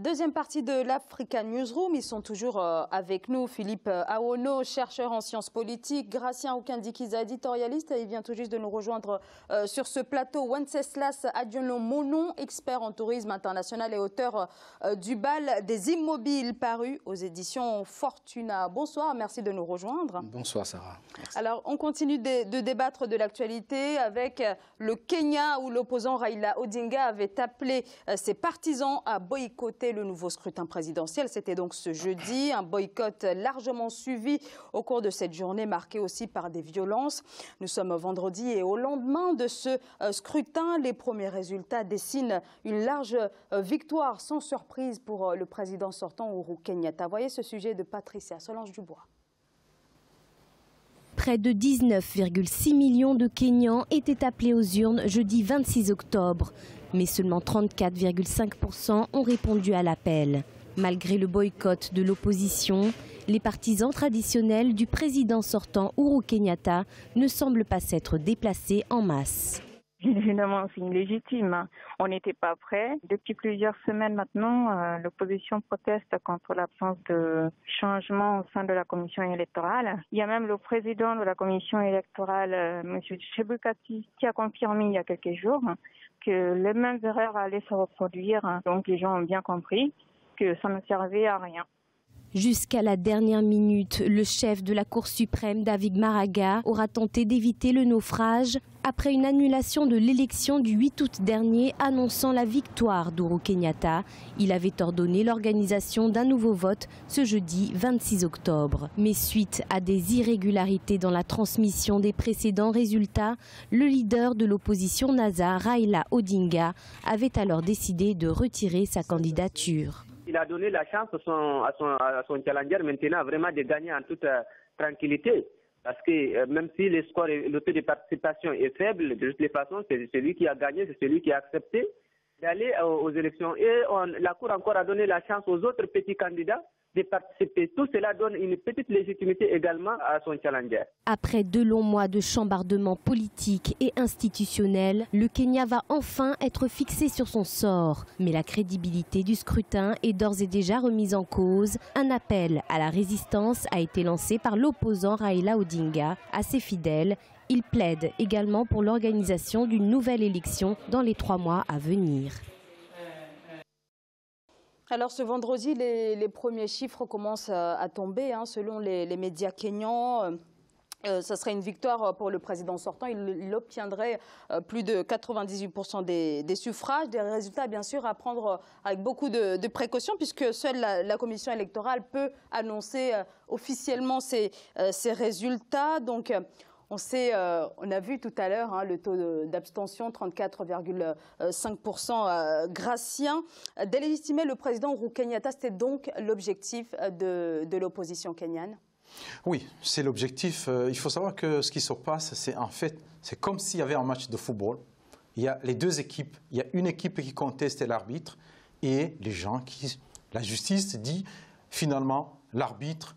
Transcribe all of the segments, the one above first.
Deuxième partie de l'African Newsroom, ils sont toujours avec nous. Philippe Aono, chercheur en sciences politiques, Gratien Oukandjikiza, éditorialiste, il vient tout juste de nous rejoindre sur ce plateau. Wenceslas Adjono-Monon, expert en tourisme international et auteur du bal des immobiles paru aux éditions Fortuna. Bonsoir, merci de nous rejoindre. Bonsoir Sarah. Merci. Alors on continue de débattre de l'actualité avec le Kenya où l'opposant Raila Odinga avait appelé ses partisans à boycotter le nouveau scrutin présidentiel. C'était donc ce jeudi, un boycott largement suivi au cours de cette journée marquée aussi par des violences. Nous sommes vendredi et au lendemain de ce scrutin, les premiers résultats dessinent une large victoire sans surprise pour le président sortant Uhuru Kenyatta. Voyez ce sujet de Patricia Solange-Dubois. Près de 19,6 millions de Kenyans étaient appelés aux urnes jeudi 26 octobre. Mais seulement 34,5% ont répondu à l'appel. Malgré le boycott de l'opposition, les partisans traditionnels du président sortant Uhuru Kenyatta ne semblent pas s'être déplacés en masse. Évidemment, c'est illégitime. On n'était pas prêts. Depuis plusieurs semaines maintenant, l'opposition proteste contre l'absence de changement au sein de la commission électorale. Il y a même le président de la commission électorale, M. Chebukati, qui a confirmé il y a quelques jours que les mêmes erreurs allaient se reproduire. Donc les gens ont bien compris que ça ne servait à rien. Jusqu'à la dernière minute, le chef de la Cour suprême, David Maraga, aura tenté d'éviter le naufrage après une annulation de l'élection du 8 août dernier annonçant la victoire d'Uhuru Kenyatta. Il avait ordonné l'organisation d'un nouveau vote ce jeudi 26 octobre. Mais suite à des irrégularités dans la transmission des précédents résultats, le leader de l'opposition NASA, Raila Odinga, avait alors décidé de retirer sa candidature. Il a donné la chance à son challenger maintenant vraiment de gagner en toute tranquillité. Parce que même si le score et le taux de participation est faible, de toutes les façons, c'est celui qui a gagné, c'est celui qui a accepté d'aller aux élections. Et la Cour encore a donné la chance aux autres petits candidats de participer. Tout cela donne une petite légitimité également à son challenger. Après 2 longs mois de chambardement politique et institutionnel, le Kenya va enfin être fixé sur son sort. Mais la crédibilité du scrutin est d'ores et déjà remise en cause. Un appel à la résistance a été lancé par l'opposant Raila Odinga. À ses fidèles, il plaide également pour l'organisation d'une nouvelle élection dans les 3 mois à venir. Alors ce vendredi, les premiers chiffres commencent à tomber. Selon les médias kenyans, ça serait une victoire pour le président sortant. Il obtiendrait plus de 98% des suffrages. Des résultats, bien sûr, à prendre avec beaucoup de précautions, puisque seule la commission électorale peut annoncer officiellement ces résultats. Donc, on a vu tout à l'heure le taux d'abstention, 34,5% Gratien. Délégitimer le président Uhuru Kenyatta, c'était donc l'objectif de l'opposition kenyane? Oui, c'est l'objectif. Il faut savoir que ce qui se passe, c'est comme s'il y avait un match de football. Il y a les deux équipes. Il y a une équipe qui conteste l'arbitre et les gens la justice dit finalement l'arbitre,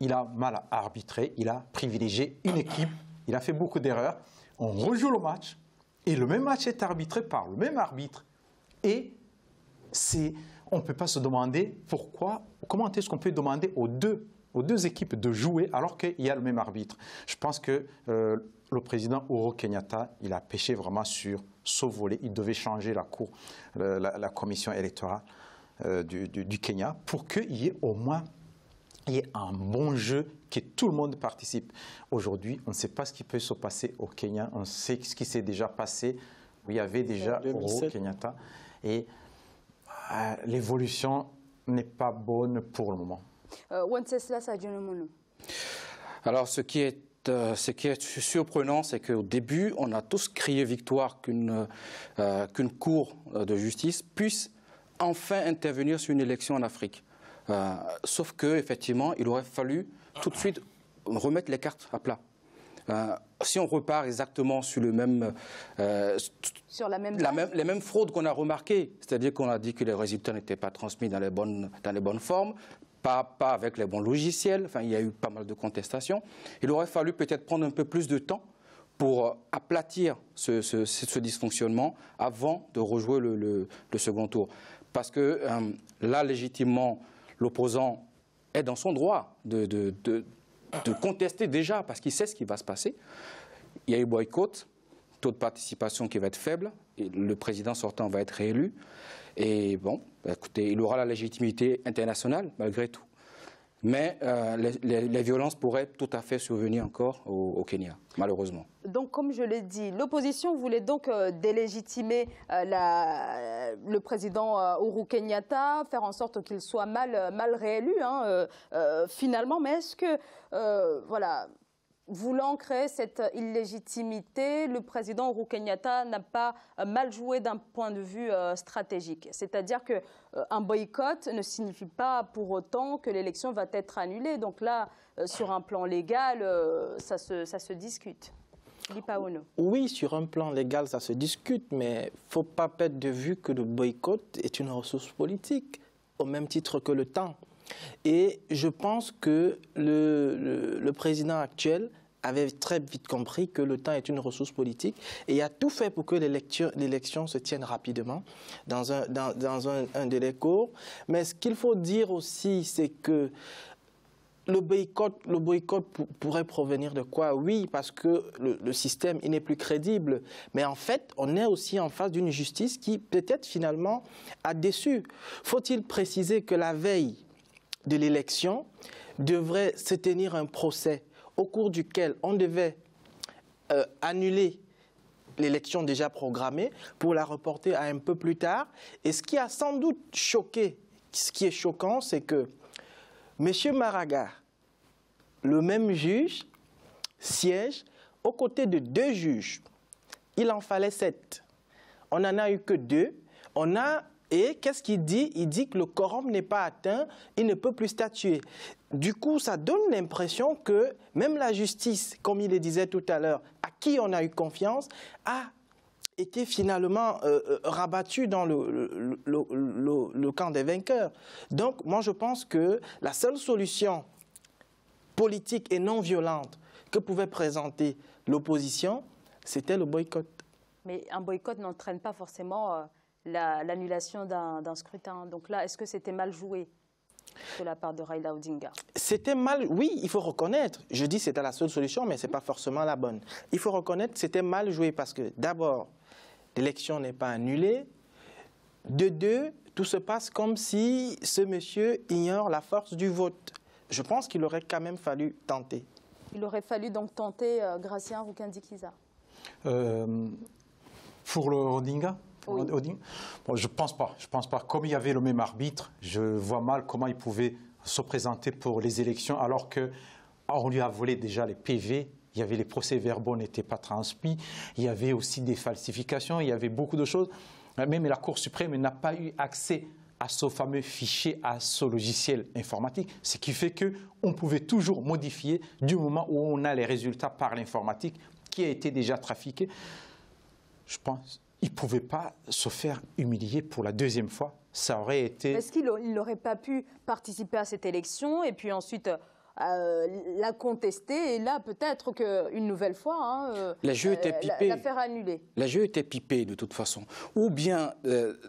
il a mal arbitré, il a privilégié une équipe. Il a fait beaucoup d'erreurs. On rejoue le match et le même match est arbitré par le même arbitre. Et on ne peut pas se demander pourquoi, comment est-ce qu'on peut demander aux deux équipes de jouer alors qu'il y a le même arbitre. Je pense que le président Uhuru Kenyatta, il a péché vraiment sur ce volet. Il devait changer la commission électorale du Kenya pour qu'il y ait au moins un bon jeu, que tout le monde participe. Aujourd'hui, on ne sait pas ce qui peut se passer au Kenya. On sait ce qui s'est déjà passé. Il y avait déjà Uhuru Kenyatta. Et l'évolution n'est pas bonne pour le moment. Wenceslas Adjono-Monon. Alors, ce qui est surprenant, c'est qu'au début, on a tous crié victoire qu'une cour de justice puisse enfin intervenir sur une élection en Afrique. Sauf qu'effectivement, il aurait fallu tout de suite remettre les cartes à plat. Si on repart exactement sur les mêmes fraudes qu'on a remarquées, c'est-à-dire qu'on a dit que les résultats n'étaient pas transmis dans les bonnes formes, pas avec les bons logiciels, enfin, il y a eu pas mal de contestations, il aurait fallu peut-être prendre un peu plus de temps pour aplatir ce dysfonctionnement avant de rejouer le second tour. parce que là, légitimement, l'opposant est dans son droit de contester déjà, parce qu'il sait ce qui va se passer. Il y a eu boycott, taux de participation qui va être faible, et le président sortant va être réélu. Et bon, écoutez, il aura la légitimité internationale, malgré tout. Mais les violences pourraient tout à fait survenir encore au Kenya, malheureusement. Donc, comme je l'ai dit, l'opposition voulait donc délégitimer le président Uhuru Kenyatta, faire en sorte qu'il soit mal réélu, finalement. Mais est-ce que, voilà, voulant créer cette illégitimité, le président Uhuru Kenyatta n'a pas mal joué d'un point de vue stratégique? C'est-à-dire qu'un boycott ne signifie pas pour autant que l'élection va être annulée. Donc là, sur un plan légal, ça se discute. Oui, sur un plan légal, ça se discute, mais il ne faut pas perdre de vue que le boycott est une ressource politique, au même titre que le temps. Et je pense que le président actuel avait très vite compris que le temps est une ressource politique et a tout fait pour que l'élection se tienne rapidement, dans un délai court. Mais ce qu'il faut dire aussi, c'est que le boycott pourrait provenir de quoi? Oui, parce que le système, il n'est plus crédible. Mais en fait, on est aussi en face d'une justice qui, peut-être, finalement, a déçu. Faut-il préciser que la veille de l'élection devrait se tenir un procès au cours duquel on devait annuler l'élection déjà programmée pour la reporter à un peu plus tard. Et ce qui a sans doute choqué, ce qui est choquant, c'est que M. Maraga, le même juge, siège aux côtés de 2 juges. Il en fallait 7. On n'en a eu que 2. Et qu'est-ce qu'il dit? Il dit que le quorum n'est pas atteint, il ne peut plus statuer. Du coup, ça donne l'impression que même la justice, comme il le disait tout à l'heure, à qui on a eu confiance, a été finalement rabattue dans le camp des vainqueurs. Donc, moi, je pense que la seule solution politique et non violente que pouvait présenter l'opposition, c'était le boycott. Mais un boycott n'entraîne pas forcément l'annulation d'un scrutin. Donc là, est-ce que c'était mal joué de la part de Raila Odinga? C'était mal, oui, il faut reconnaître. Je dis que c'était la seule solution, mais ce n'est pas forcément la bonne. Il faut reconnaître que c'était mal joué parce que, d'abord, l'élection n'est pas annulée. De 2, tout se passe comme si ce monsieur ignore la force du vote. Je pense qu'il aurait quand même fallu tenter. Il aurait fallu donc tenter, Gratien Rukandi-Kiza. Pour le Odinga? Oui. Bon, je ne pense pas. Je pense pas. Comme il y avait le même arbitre, je vois mal comment il pouvait se présenter pour les élections alors qu'on lui a volé déjà les PV. Il y avait les procès-verbaux n'étaient pas transmis. Il y avait aussi des falsifications. Il y avait beaucoup de choses. Même la Cour suprême n'a pas eu accès à ce fameux fichier, à ce logiciel informatique. Ce qui fait qu'on pouvait toujours modifier du moment où on a les résultats par l'informatique qui a été déjà trafiqué. Je pense qu'il ne pouvait pas se faire humilier pour la 2e fois. Ça aurait été... Est-ce qu'il n'aurait pas pu participer à cette élection et puis ensuite la contester et là peut-être qu'une nouvelle fois les jeux étaient pipés. La faire annuler? Les jeux étaient pipés de toute façon. Ou bien,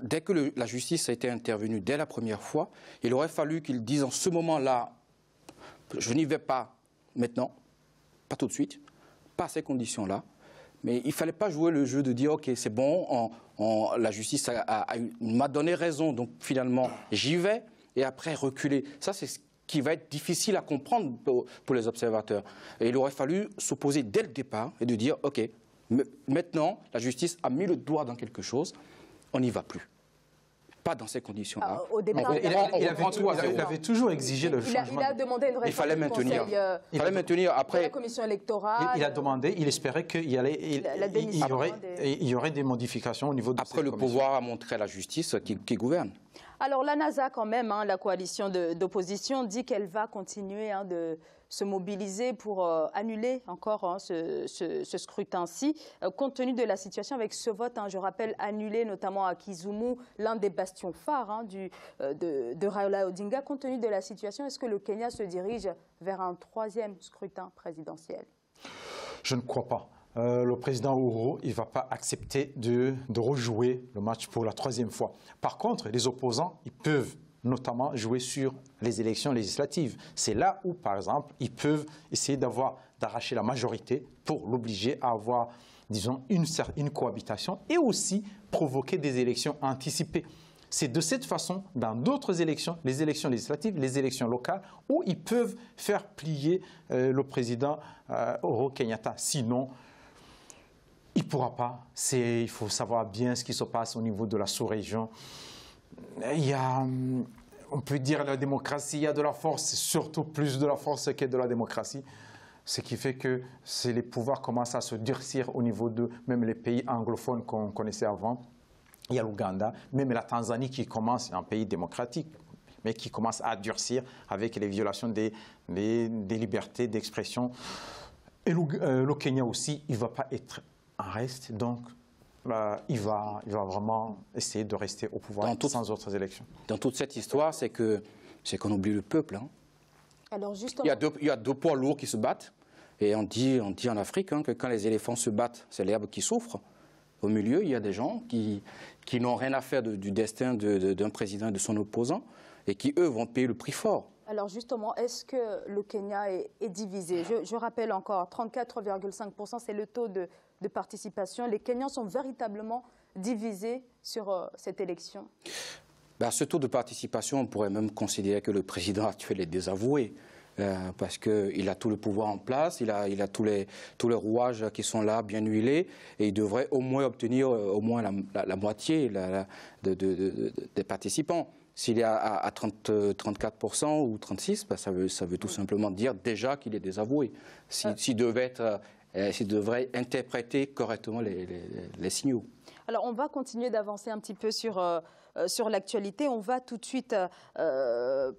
dès que la justice a été intervenue dès la première fois, il aurait fallu qu'ils disent en ce moment-là, je n'y vais pas maintenant, pas tout de suite, pas à ces conditions-là. Mais il ne fallait pas jouer le jeu de dire « Ok, c'est bon, la justice m'a donné raison, donc finalement j'y vais » et après reculer. Ça, c'est ce qui va être difficile à comprendre pour les observateurs. Et il aurait fallu s'opposer dès le départ et de dire « Ok, maintenant, la justice a mis le doigt dans quelque chose, on n'y va plus. » Pas dans ces conditions-là. Au départ, il avait toujours exigé le changement. Il a demandé une réforme. Il fallait maintenir. Il fallait maintenir après. La commission électorale. Il a demandé, il espérait qu'il y aurait des modifications au niveau de après, le pouvoir a montré à la justice qui gouverne. Alors la NASA quand même, la coalition d'opposition, dit qu'elle va continuer de se mobiliser pour annuler encore ce scrutin-ci, compte tenu de la situation avec ce vote, je rappelle, annulé notamment à Kisumu, l'un des bastions phares de Raila Odinga. Compte tenu de la situation, est-ce que le Kenya se dirige vers un 3e scrutin présidentiel? Je ne crois pas. le président Uhuru, il ne va pas accepter de rejouer le match pour la 3e fois. Par contre, les opposants, ils peuvent notamment jouer sur les élections législatives. C'est là où, par exemple, ils peuvent essayer d'arracher la majorité pour l'obliger à avoir, disons, une cohabitation et aussi provoquer des élections anticipées. C'est de cette façon, dans d'autres élections, les élections législatives, les élections locales, où ils peuvent faire plier le président Uhuru Kenyatta. Sinon, il ne pourra pas. Il faut savoir bien ce qui se passe au niveau de la sous-région. Il y a, on peut dire, la démocratie, il y a de la force, surtout plus de la force que de la démocratie. Ce qui fait que les pouvoirs commencent à se durcir au niveau de même les pays anglophones qu'on connaissait avant. Il y a l'Ouganda, même la Tanzanie qui commence, un pays démocratique, mais qui commence à durcir avec les violations des libertés d'expression. Et le Kenya aussi, il ne va pas être en reste, donc il va vraiment essayer de rester au pouvoir sans autres élections. Dans toute cette histoire, c'est qu'on oublie le peuple. Hein. Alors justement... il y a deux poids lourds qui se battent, et on dit en Afrique que quand les éléphants se battent, c'est l'herbe qui souffre. Au milieu, il y a des gens qui n'ont rien à faire du destin d'un président et de son opposant et qui, eux, vont payer le prix fort. Alors justement, est-ce que le Kenya est divisé? Je rappelle encore, 34,5%, c'est le taux de participation. Les Kenyans sont véritablement divisés sur cette élection? Ce taux de participation, on pourrait même considérer que le président actuel est désavoué. Parce qu'il a tout le pouvoir en place, il a tous les rouages qui sont là, bien huilés, et il devrait au moins obtenir au moins la moitié des participants. S'il est à 34% ou 36%, ça veut tout simplement dire déjà qu'il est désavoué. S'il devrait interpréter correctement les signaux. Alors on va continuer d'avancer un petit peu sur l'actualité. On va tout de suite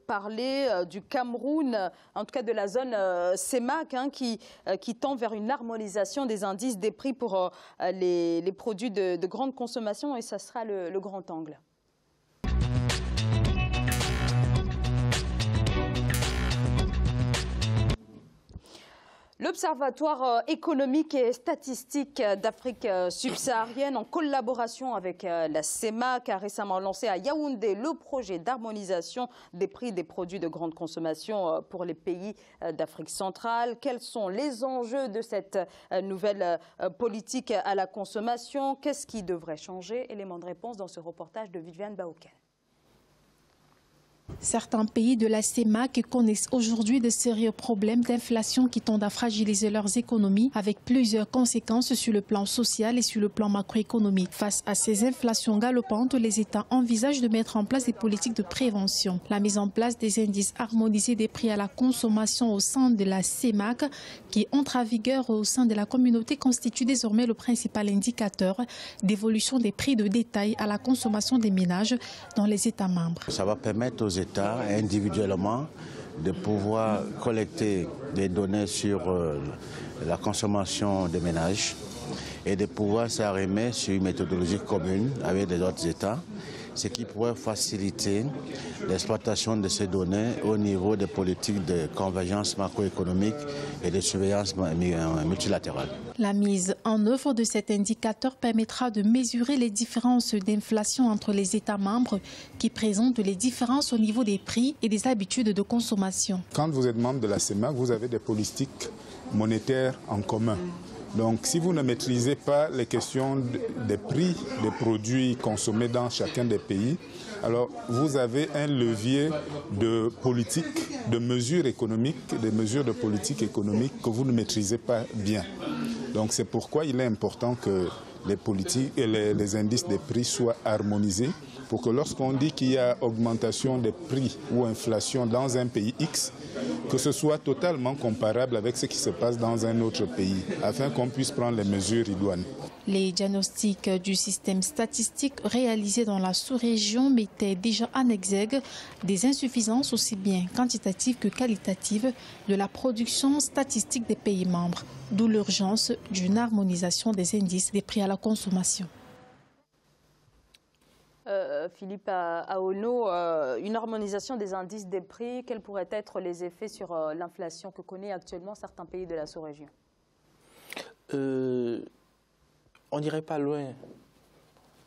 parler du Cameroun, en tout cas de la zone CEMAC, qui tend vers une harmonisation des indices des prix pour les produits de grande consommation, et ça sera le grand angle. L'Observatoire économique et statistique d'Afrique subsaharienne, en collaboration avec la CEMAC, a récemment lancé à Yaoundé le projet d'harmonisation des prix des produits de grande consommation pour les pays d'Afrique centrale. Quels sont les enjeux de cette nouvelle politique à la consommation? Qu'est-ce qui devrait changer? Élément de réponse dans ce reportage de Viviane Baouken. Certains pays de la CEMAC connaissent aujourd'hui de sérieux problèmes d'inflation qui tendent à fragiliser leurs économies, avec plusieurs conséquences sur le plan social et sur le plan macroéconomique. Face à ces inflations galopantes, les États envisagent de mettre en place des politiques de prévention. La mise en place des indices harmonisés des prix à la consommation au sein de la CEMAC, qui entre en vigueur au sein de la communauté, constitue désormais le principal indicateur d'évolution des prix de détail à la consommation des ménages dans les États membres. Ça va permettre aux États individuellement de pouvoir collecter des données sur la consommation des ménages et de pouvoir s'arrimer sur une méthodologie commune avec les autres États, ce qui pourrait faciliter l'exploitation de ces données au niveau des politiques de convergence macroéconomique et de surveillance multilatérale. La mise en œuvre de cet indicateur permettra de mesurer les différences d'inflation entre les États membres qui présentent les différences au niveau des prix et des habitudes de consommation. Quand vous êtes membre de la CEMAC, vous avez des politiques monétaires en commun. Donc, si vous ne maîtrisez pas les questions des prix des produits consommés dans chacun des pays, alors vous avez un levier de politique, de mesures économiques, des mesures de politique économique que vous ne maîtrisez pas bien. Donc, c'est pourquoi il est important que les politiques et les indices des prix soient harmonisés pour que lorsqu'on dit qu'il y a augmentation des prix ou inflation dans un pays X, que ce soit totalement comparable avec ce qui se passe dans un autre pays, afin qu'on puisse prendre les mesures idoines. Les diagnostics du système statistique réalisés dans la sous-région mettaient déjà en exergue des insuffisances aussi bien quantitatives que qualitatives de la production statistique des pays membres, d'où l'urgence d'une harmonisation des indices des prix à la consommation. Philippe Aono, une harmonisation des indices des prix, quels pourraient être les effets sur l'inflation que connaît actuellement certains pays de la sous-région? On n'irait pas loin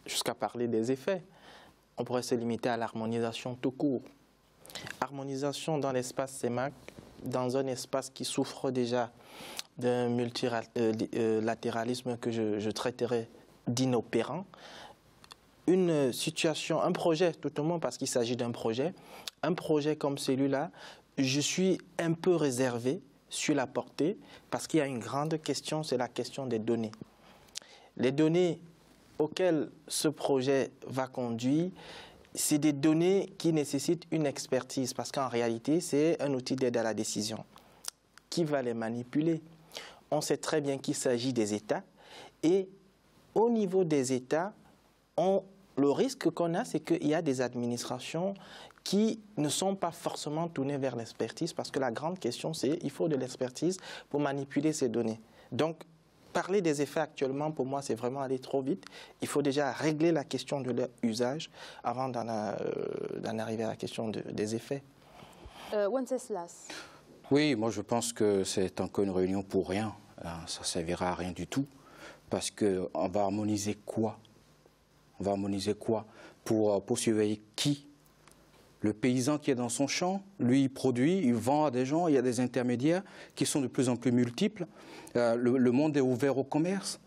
jusqu'à parler des effets. On pourrait se limiter à l'harmonisation tout court. Harmonisation dans l'espace CEMAC, dans un espace qui souffre déjà d'un multilatéralisme que je traiterais d'inopérant. Une situation, un projet, tout au moins parce qu'il s'agit d'un projet, un projet comme celui-là, je suis un peu réservé sur la portée parce qu'il y a une grande question, c'est la question des données. Les données auxquelles ce projet va conduire, c'est des données qui nécessitent une expertise parce qu'en réalité, c'est un outil d'aide à la décision. Qui va les manipuler? On sait très bien qu'il s'agit des États et au niveau des États, le risque qu'on a, c'est qu'il y a des administrations qui ne sont pas forcément tournées vers l'expertise parce que la grande question, c'est qu'il faut de l'expertise pour manipuler ces données. Donc, parler des effets actuellement, pour moi, c'est vraiment aller trop vite. Il faut déjà régler la question de leur usage avant d'en arriver à la question des effets. Wenceslas. Oui, moi je pense que c'est encore une réunion pour rien. Ça ne servira à rien du tout. Parce qu'on va harmoniser quoi? On va harmoniser quoi? Pour surveiller qui? Le paysan qui est dans son champ, lui, il produit, il vend à des gens, il y a des intermédiaires qui sont de plus en plus multiples. Le monde est ouvert au commerce.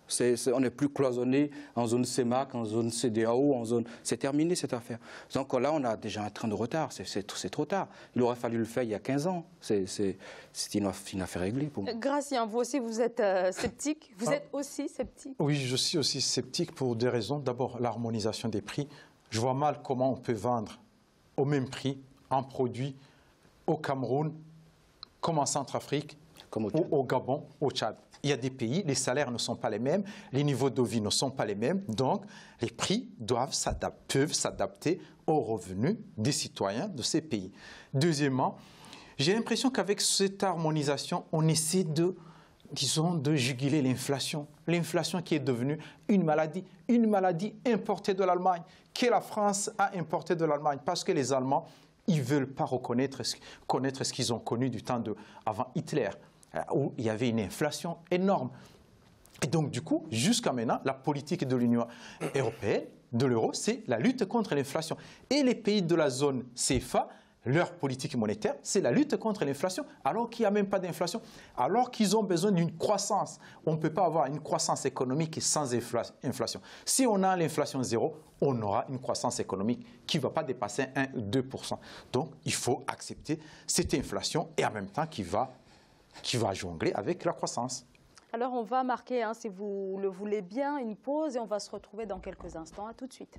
On n'est plus cloisonné en zone CEMAC, en zone CEDEAO, en zone... C'est terminé cette affaire. Donc là, on a déjà un train de retard. C'est trop tard. Il aurait fallu le faire il y a 15 ans. C'est une affaire réglée pour moi. Gracien, vous aussi, vous êtes sceptique. Vous êtes aussi sceptique? Oui, je suis aussi sceptique pour des raisons. D'abord, l'harmonisation des prix. Je vois mal comment on peut vendre au même prix un produit au Cameroun, comme en Centrafrique, ou au Gabon, au Tchad. Il y a des pays, les salaires ne sont pas les mêmes, les niveaux de vie ne sont pas les mêmes, donc les prix peuvent s'adapter aux revenus des citoyens de ces pays. Deuxièmement, j'ai l'impression qu'avec cette harmonisation, on essaie de juguler l'inflation. L'inflation qui est devenue une maladie importée de l'Allemagne, que la France a importée de l'Allemagne, parce que les Allemands, ils ne veulent pas connaître ce qu'ils ont connu du temps avant Hitler, où il y avait une inflation énorme. Et donc, du coup, jusqu'à maintenant, la politique de l'Union européenne, de l'euro, c'est la lutte contre l'inflation. Et les pays de la zone CFA, leur politique monétaire, c'est la lutte contre l'inflation, alors qu'il n'y a même pas d'inflation, alors qu'ils ont besoin d'une croissance. On ne peut pas avoir une croissance économique sans inflation. Si on a l'inflation zéro, on aura une croissance économique qui ne va pas dépasser 1 ou 2%. Donc, il faut accepter cette inflation et en même temps qui va jongler avec la croissance. Alors, on va marquer, si vous le voulez bien, une pause et on va se retrouver dans quelques instants. À tout de suite.